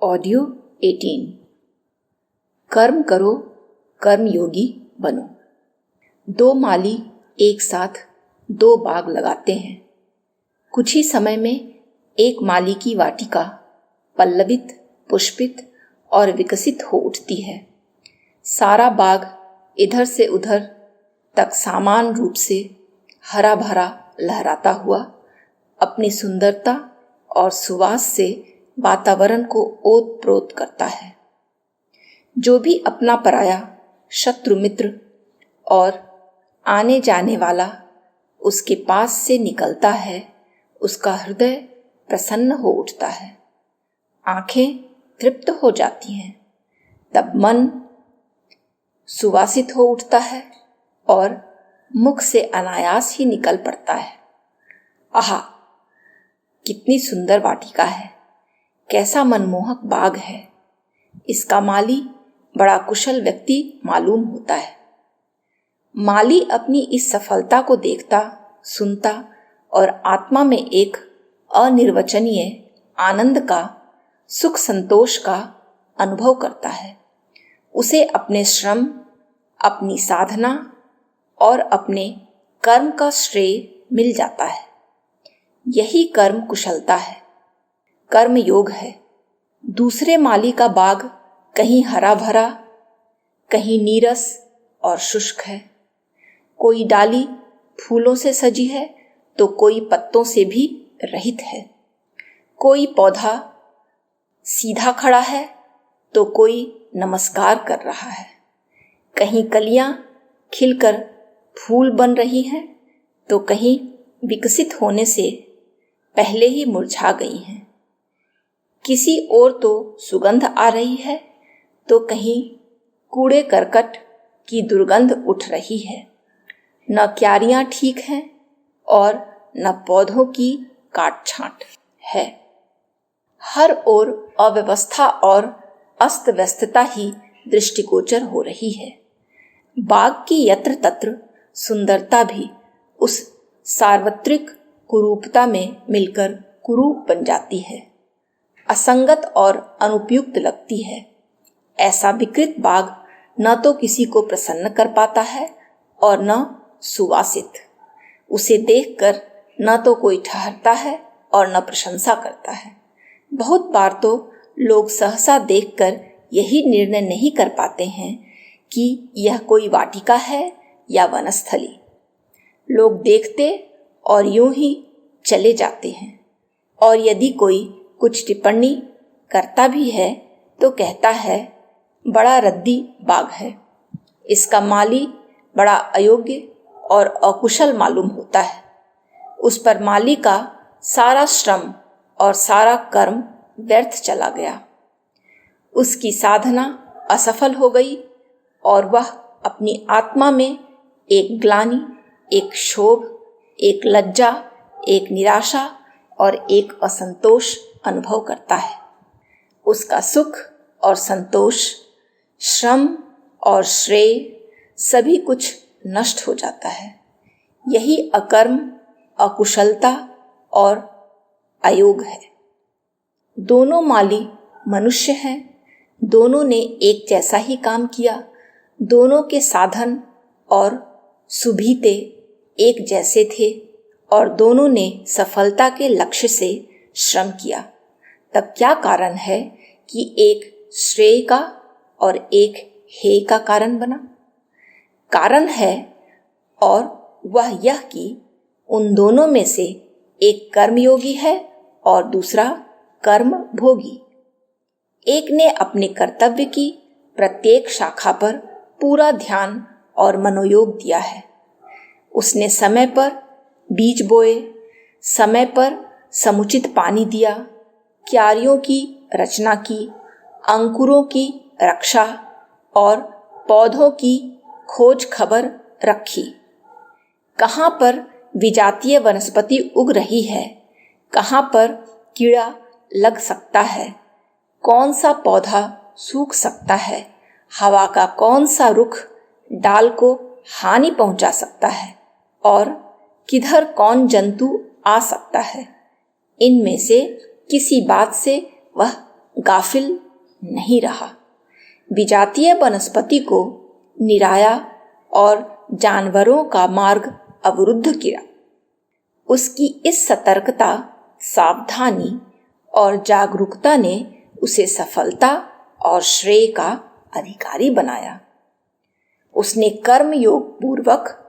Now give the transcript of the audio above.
Audio 18। कर्म करो, कर्मयोगी बनो। दो माली एक साथ दो बाग लगाते हैं। कुछ ही समय में एक माली की वाटिका पल्लवित, पुष्पित और विकसित हो उठती है। सारा बाग इधर से उधर तक समान रूप से हरा भरा लहराता हुआ अपनी सुंदरता और सुवास से वातावरण को ओत-प्रोत करता है। जो भी अपना पराया, शत्रु मित्र और आने जाने वाला उसके पास से निकलता है, उसका हृदय प्रसन्न हो उठता है, आंखें तृप्त हो जाती हैं। तब मन सुवासित हो उठता है और मुख से अनायास ही निकल पड़ता है। आहा, कितनी सुंदर वाटिका है, कैसा मनमोहक बाग है। इसका माली बड़ा कुशल व्यक्ति मालूम होता है। माली अपनी इस सफलता को देखता, सुनता और आत्मा में एक अनिर्वचनीय आनंद का, सुख संतोष का अनुभव करता है। उसे अपने श्रम, अपनी साधना और अपने कर्म का श्रेय मिल जाता है। यही कर्म कुशलता है, कर्म योग है। दूसरे माली का बाग कहीं हरा भरा, कहीं नीरस और शुष्क है। कोई डाली फूलों से सजी है तो कोई पत्तों से भी रहित है। कोई पौधा सीधा खड़ा है तो कोई नमस्कार कर रहा है। कहीं कलियां खिलकर फूल बन रही हैं तो कहीं विकसित होने से पहले ही मुरझा गई हैं। किसी ओर तो सुगंध आ रही है तो कहीं कूड़े करकट की दुर्गंध उठ रही है। न क्यारियां ठीक हैं और न पौधों की काट छांट है। हर ओर अव्यवस्था और अस्त व्यस्तता ही दृष्टिगोचर हो रही है। बाग की यत्र तत्र सुंदरता भी उस सार्वत्रिक कुरूपता में मिलकर कुरूप बन जाती है, असंगत और अनुपयुक्त लगती है। ऐसा विकृत बाग न तो किसी को प्रसन्न कर पाता है और न सुवासित। उसे देखकर न तो कोई ठहरता है और न प्रशंसा करता है। बहुत बार तो लोग सहसा देखकर यही निर्णय नहीं कर पाते हैं कि यह कोई वाटिका है या वनस्थली। लोग देखते और यूं ही चले जाते हैं, और यदि कोई कुछ टिप्पणी करता भी है तो कहता है, बड़ा रद्दी बाग है, इसका माली बड़ा अयोग्य और अकुशल मालूम होता है। उस पर माली का सारा श्रम और सारा कर्म व्यर्थ चला गया। उसकी साधना असफल हो गई और वह अपनी आत्मा में एक ग्लानि, एक क्षोभ, एक लज्जा, एक निराशा और एक असंतोष अनुभव करता है। उसका सुख और संतोष, श्रम और श्रेय सभी कुछ नष्ट हो जाता है। यही अकर्म, अकुशलता और अयोग है। दोनों माली मनुष्य हैं। दोनों ने एक जैसा ही काम किया। दोनों के साधन और सुभीते एक जैसे थे और दोनों ने सफलता के लक्ष्य से श्रम किया। तब क्या कारण है कि एक श्रेय का और एक हेय का कारण बना? कारण है, और वह यह कि उन दोनों में से एक कर्मयोगी है और दूसरा कर्म भोगी। एक ने अपने कर्तव्य की प्रत्येक शाखा पर पूरा ध्यान और मनोयोग दिया है। उसने समय पर बीज बोए, समय पर समुचित पानी दिया, क्यारियों की रचना की, अंकुरों की रक्षा और पौधों की खोज खबर रखी। कहाँ पर विजातीय वनस्पति उग रही है, कहाँ पर कीड़ा लग सकता है, कौन सा पौधा सूख सकता है, हवा का कौन सा रुख डाल को हानि पहुंचा सकता है और किधर कौन जंतु आ सकता है, इनमें से किसी बात से वह गाफिल नहीं रहा। विजातीय वनस्पति को निराया और जानवरों का मार्ग अवरुद्ध किया। उसकी इस सतर्कता, सावधानी और जागरूकता ने उसे सफलता और श्रेय का अधिकारी बनाया। उसने कर्म योग पूर्वक